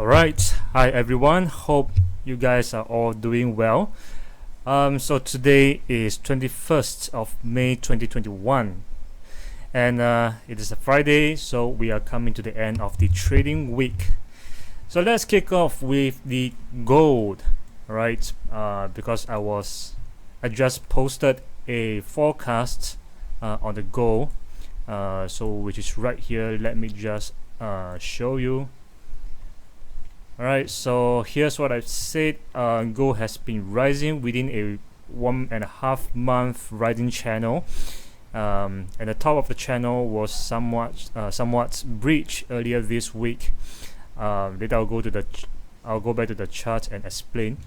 Alright, hi everyone, hope you guys are all doing well. So today is 21st of May 2021 and it is a Friday, so we are coming to the end of the trading week. So let's kick off with the gold, right? Because I just posted a forecast on the gold, so which is right here. Let me just show you. Alright, so here's what I've said. Gold has been rising within a 1.5 month rising channel, and the top of the channel was somewhat breached earlier this week. Later I'll go back to the chart and explain.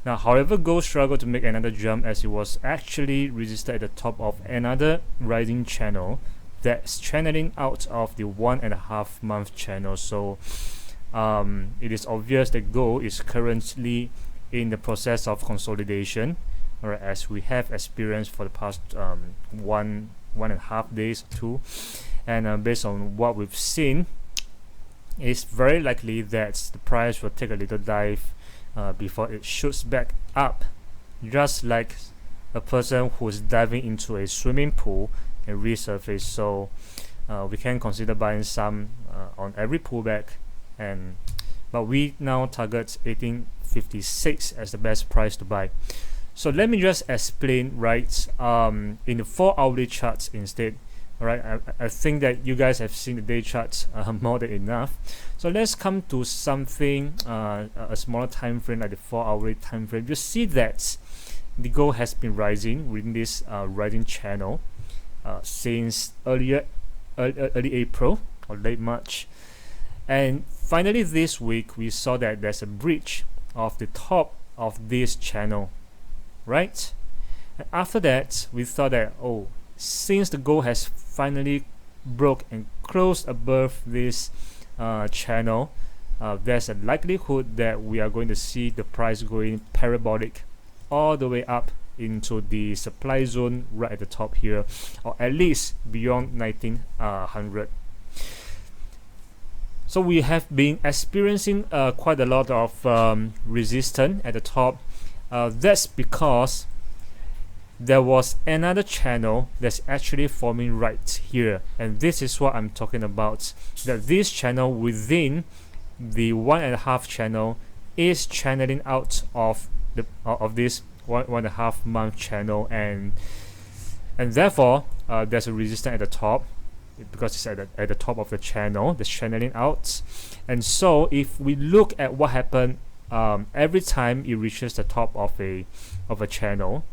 Now, however, gold struggled to make another jump as it was actually resisted at the top of another rising channel that's channeling out of the 1.5 month channel. So it is obvious that gold is currently in the process of consolidation, or as we have experienced for the past 1.5 days or two. And based on what we've seen, it's very likely that the price will take a little dive before it shoots back up, just like a person who's diving into a swimming pool and resurface. So we can consider buying some on every pullback, but we now target 1856 as the best price to buy. So let me just explain, right? In the 4-hourly charts instead. Alright, I think that you guys have seen the day charts more than enough. So let's come to something a smaller time frame, like the 4-hourly time frame. You see that the gold has been rising within this rising channel since early April or late March, and finally this week we saw that there's a breach of the top of this channel, right? And after that we thought that, oh, since the gold has finally broke and closed above this channel, there's a likelihood that we are going to see the price going parabolic all the way up into the supply zone right at the top here, or at least beyond 1900. So we have been experiencing quite a lot of resistance at the top. That's because there was another channel that's actually forming right here, and this is what I'm talking about, that this channel within the 1.5 channel is channeling out of this 1.5 month channel, and therefore there's a resistance at the top because it's at the top of the channel that's channeling out. And so if we look at what happened every time it reaches the top of a channel,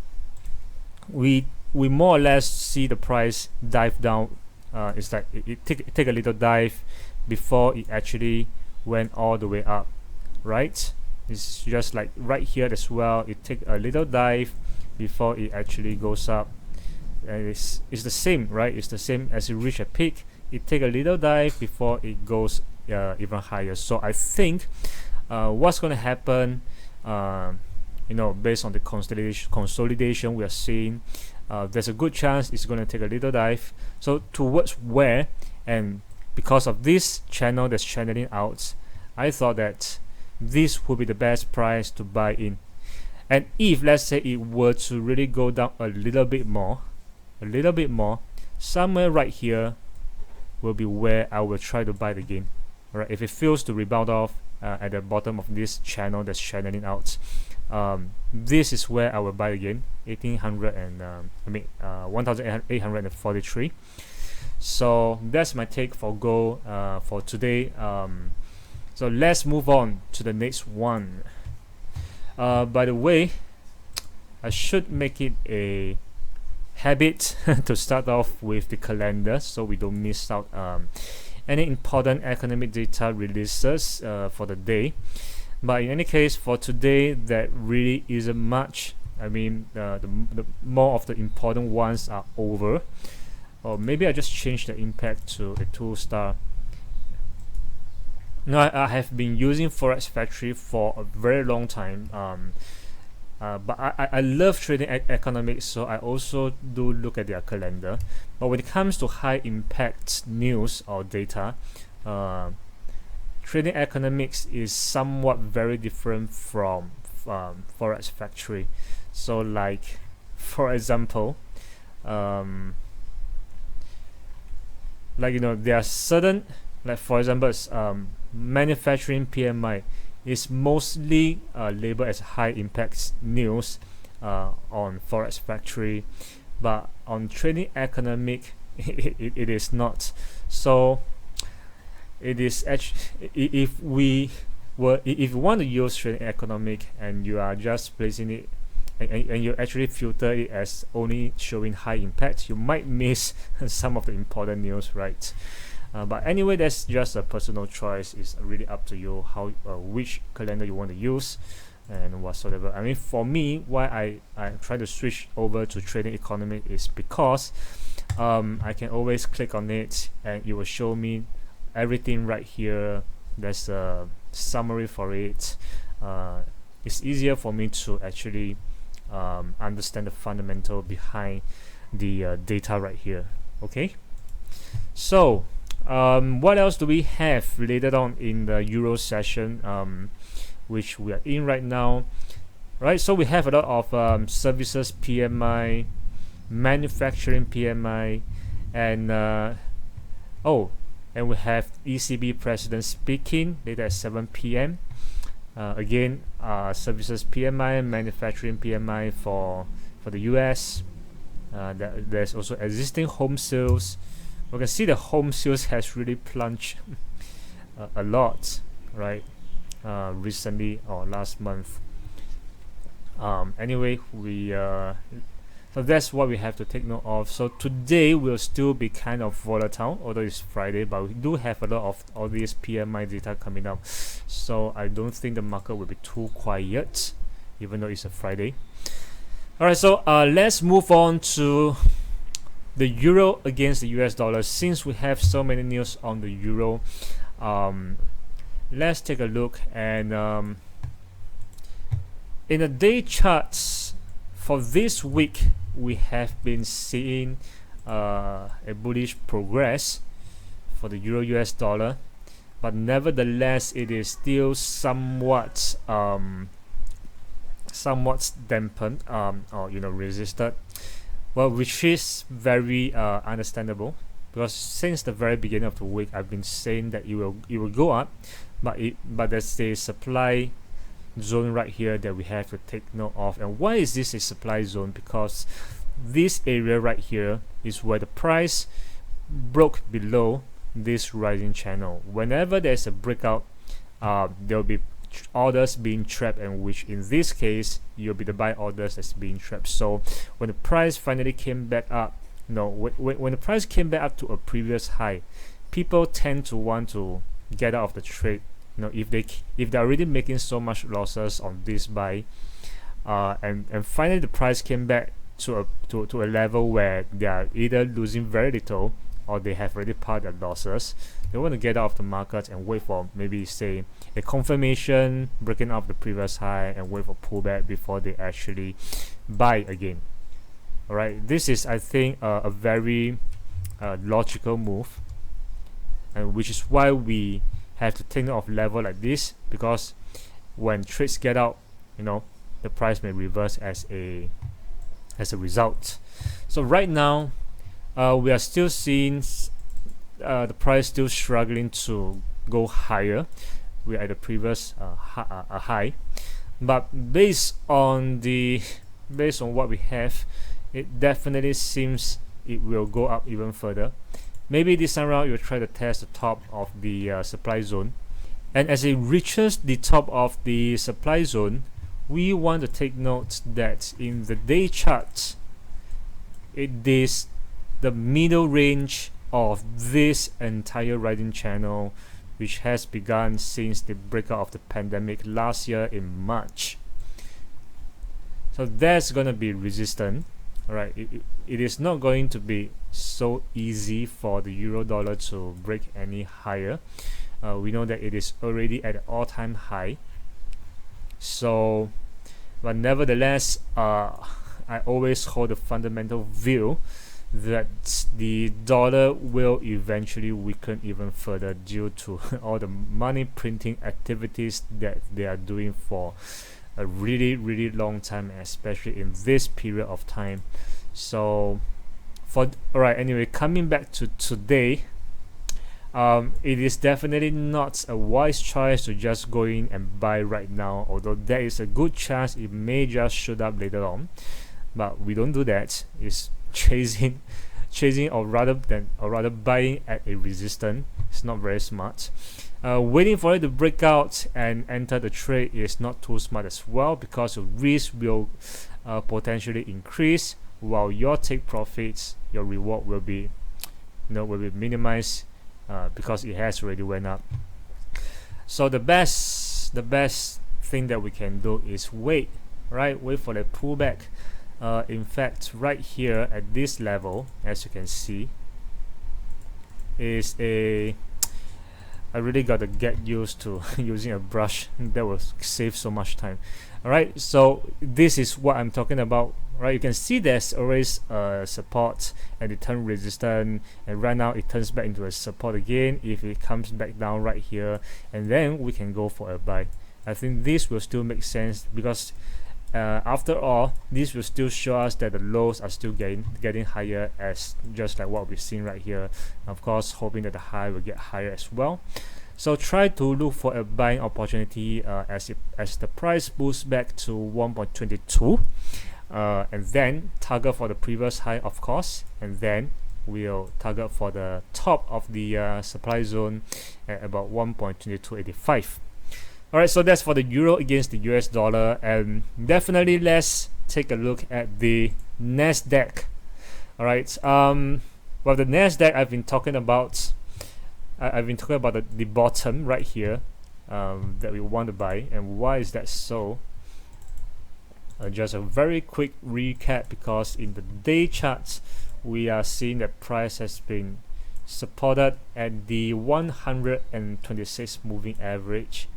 we more or less see the price dive down. It's like it take a little dive before it actually went all the way up, right? It's just like right here as well. It take a little dive before it actually goes up, and it's the same, right? It's the same as it reach a peak. It take a little dive before it goes even higher. So I think what's going to happen, based on the consolidation we are seeing, there's a good chance it's going to take a little dive. So towards where, and because of this channel that's channeling out, I thought that this would be the best price to buy in. And if, let's say, it were to really go down a little bit more, somewhere right here will be where I will try to buy the gain. Alright, if it fails to rebound off at the bottom of this channel that's channeling out, this is where I will buy again, 1843. So that's my take for gold for today. So let's move on to the next one. By the way, I should make it a habit to start off with the calendar so we don't miss out any important economic data releases for the day. But in any case, for today, that really isn't much. I mean, the more of the important ones are over. Or maybe I just change the impact to a 2-star. Now, I have been using Forex Factory for a very long time. But I love trading economics, so I also do look at their calendar. But when it comes to high impact news or data, trading economics is somewhat very different from Forex Factory. So like, for example, like, you know, there are certain, like for example, manufacturing PMI is mostly labeled as high impact news on Forex Factory, but on trading economic it is not. So it is actually, if you want to use trading economic and you are just placing it and you actually filter it as only showing high impact, you might miss some of the important news, right? But anyway, that's just a personal choice. It's really up to you how which calendar you want to use and whatsoever. I mean, for me, why I try to switch over to trading economic is because I can always click on it and it will show me everything right here. There's a summary for it. It's easier for me to actually understand the fundamental behind the data right here. Okay, so what else do we have later on in the Euro session, which we are in right now, right? So we have a lot of services PMI, manufacturing PMI, and and we have ECB president speaking later at 7 p.m. Again, services PMI, manufacturing PMI for the US. There's also existing home sales. We can see the home sales has really plunged a lot, right? Recently or last month. Anyway, so that's what we have to take note of. So today will still be kind of volatile, although it's Friday, but we do have a lot of all these PMI data coming up. So I don't think the market will be too quiet, even though it's a Friday. Alright, so let's move on to the euro against the US dollar. Since we have so many news on the euro, let's take a look. And in the day charts for this week, we have been seeing a bullish progress for the euro US dollar, but nevertheless it is still somewhat dampened or resisted, well, which is very understandable, because since the very beginning of the week I've been saying that it will go up, but there's a supply zone right here that we have to take note of. And why is this a supply zone? Because this area right here is where the price broke below this rising channel. Whenever there's a breakout, there'll be orders being trapped, and which in this case you'll be the buy orders that's being trapped. So when the price finally came back up, when the price came back up to a previous high, people tend to want to get out of the trade. If they're already making so much losses on this buy, and finally the price came back to a level where they are either losing very little or they have already paid their losses, they want to get out of the market and wait for maybe say a confirmation breaking up the previous high and wait for pullback before they actually buy again. Alright, this is, I think, a very logical move, and which is why we have to take note of level like this, because when trades get out, the price may reverse as a result. So right now we are still seeing the price still struggling to go higher. We're at the previous high, but based on what we have, it definitely seems it will go up even further. Maybe this time around, you'll try to test the top of the supply zone. And as it reaches the top of the supply zone, we want to take note that in the day chart, it is the middle range of this entire rising channel, which has begun since the breakout of the pandemic last year in March. So that's going to be resistant. Alright, it is not going to be so easy for the euro dollar to break any higher. We know that it is already at an all-time high. So, but nevertheless, I always hold a fundamental view that the dollar will eventually weaken even further due to all the money printing activities that they are doing for a really long time, especially in this period of time. So alright, anyway, coming back to today, it is definitely not a wise choice to just go in and buy right now, although there is a good chance it may just shoot up later on, but we don't do that. It's chasing or rather buying at a resistance. It's not very smart. Waiting for it to break out and enter the trade is not too smart as well, because your risk will potentially increase, while your take profits, your reward will be minimized because it has already went up. So the best thing that we can do is wait for the pullback. In fact, right here at this level, as you can see, is I really got to get used to using a brush. That will save so much time. Alright, so this is what I'm talking about. Right, you can see there's always support and it turns resistance, and right now it turns back into a support again. If it comes back down right here, and then we can go for a buy. I think this will still make sense, because after all, this will still show us that the lows are still getting higher, as just like what we've seen right here. Of course, hoping that the high will get higher as well. So try to look for a buying opportunity as the price boosts back to 1.22, and then target for the previous high, of course, and then we'll target for the top of the supply zone at about 1.2285. Alright, so that's for the euro against the US dollar, and definitely let's take a look at the Nasdaq. Alright, well, the Nasdaq I've been talking about the bottom right here that we want to buy. And why is that so? Just a very quick recap, because in the day charts we are seeing that price has been supported at the 126 moving average.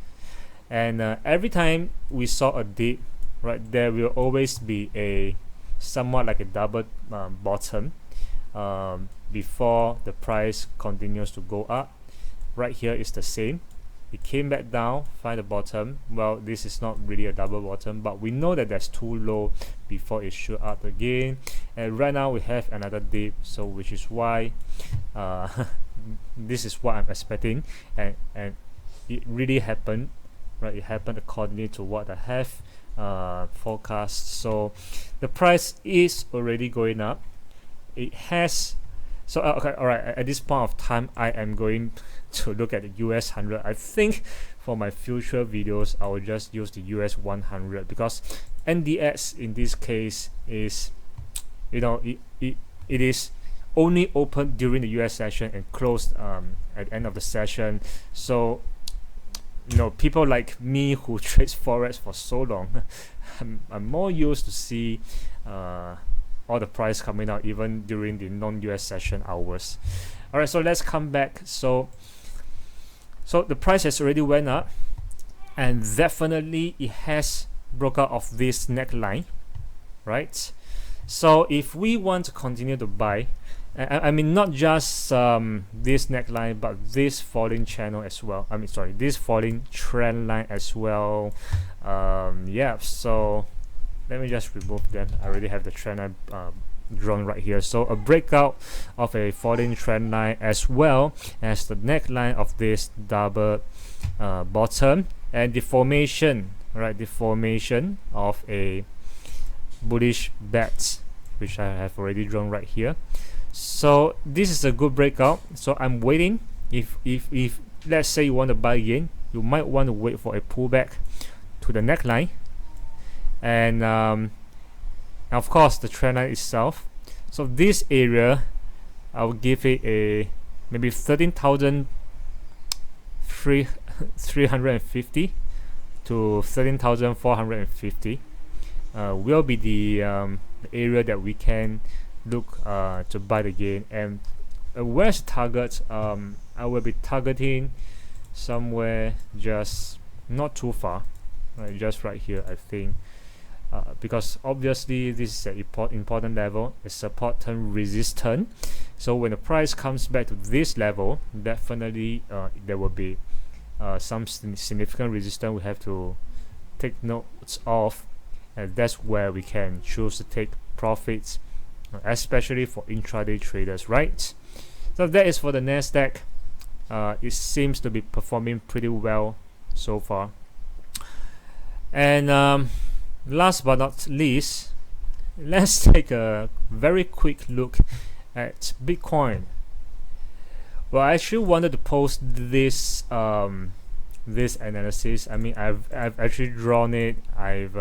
And every time we saw a dip, right, there will always be a somewhat like a double bottom before the price continues to go up. Right here is the same. It came back down, find the bottom. Well, this is not really a double bottom, but we know that that's too low before it shoot up again. And right now we have another dip, so which is why this is what I'm expecting, and it really happened. Right, it happened accordingly to what I have forecast. So the price is already going up. It has. So okay, all right. At this point of time, I am going to look at the US 100. I think for my future videos, I will just use the US 100, because NDX in this case is, it is only open during the US session and closed at the end of the session. So people like me who trades forex for so long, I'm more used to see all the price coming out even during the non-US session hours. Alright, so let's come back. So the price has already went up, and definitely it has broke out of this neckline, right? So if we want to continue to buy, I mean not just this neckline, but this falling channel as well. This falling trend line as well. Yeah, so let me just remove them. I already have the trend line drawn right here. So a breakout of a falling trend line, as well as the neckline of this double bottom, and the formation, right? The formation of a bullish bat, which I have already drawn right here. So this is a good breakout. So I'm waiting. If let's say you want to buy again, you might want to wait for a pullback to the neckline, and of course the trend line itself. So this area, I will give it a maybe 13,350 to 13,450 will be the area that we can look to buy again. And where's target? I will be targeting somewhere just not too far, right? Just right here, I think. because obviously this is an important level. It's support turn resistance. So when the price comes back to this level, definitely there will be some significant resistance we have to take notes of, and that's where we can choose to take profits, especially for intraday traders, right? So that is for the Nasdaq. It seems to be performing pretty well so far. And last but not least, let's take a very quick look at Bitcoin. Well, I actually wanted to post this this analysis. I mean, I've actually drawn it. I've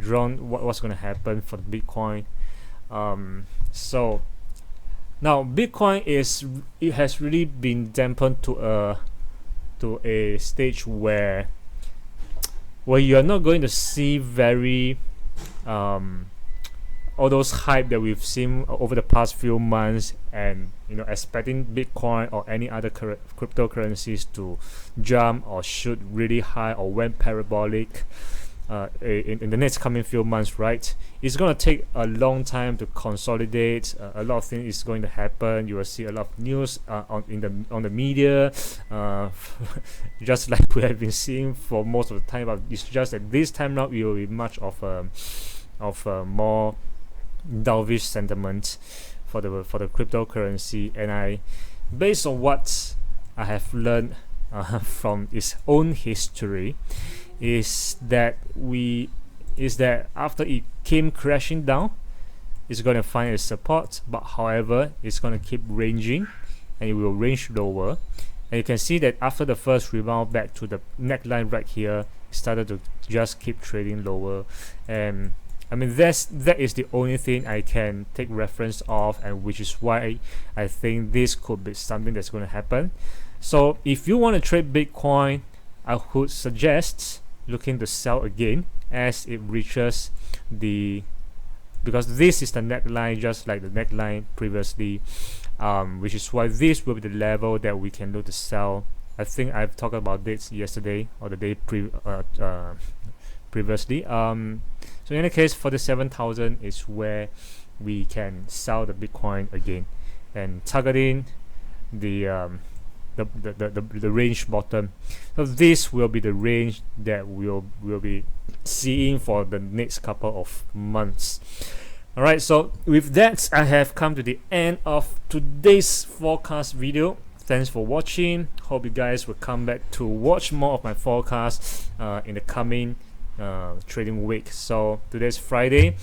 drawn what's going to happen for the Bitcoin. So now Bitcoin has really been dampened to a stage where you are not going to see very all those hype that we've seen over the past few months, and expecting Bitcoin or any other cryptocurrencies to jump or shoot really high or went parabolic in the next coming few months, right? It's going to take a long time to consolidate. A lot of things is going to happen. You will see a lot of news on the media, just like we have been seeing for most of the time. But it's just that this time now it will be much of a more dovish sentiment for the cryptocurrency. And based on what I have learned from its own history, is that after it came crashing down, it's going to find a support, but however it's going to keep ranging, and it will range lower. And you can see that after the first rebound back to the neckline right here, it started to just keep trading lower. And I mean, that is the only thing I can take reference of, and which is why I think this could be something that's going to happen. So if you want to trade Bitcoin, I would suggest looking to sell again as it reaches because this is the neckline, just like the neckline previously, which is why this will be the level that we can look to sell. I think I've talked about this yesterday or the day previously. So in any case, 47,000 is where we can sell the Bitcoin again, and targeting the range bottom. So this will be the range that we'll be seeing for the next couple of months. Alright, so with that, I have come to the end of today's forecast video. Thanks for watching. Hope you guys will come back to watch more of my forecasts in the coming trading week. So today's Friday.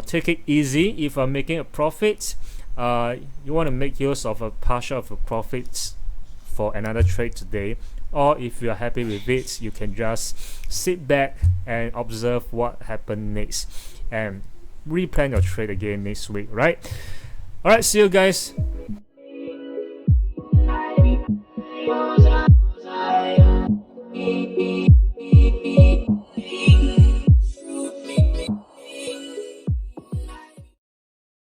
Take it easy. If you're making a profit, you want to make use of a partial of a profit for another trade today, or if you're happy with it, you can just sit back and observe what happened next and replan your trade again next week, right? Alright, see you guys.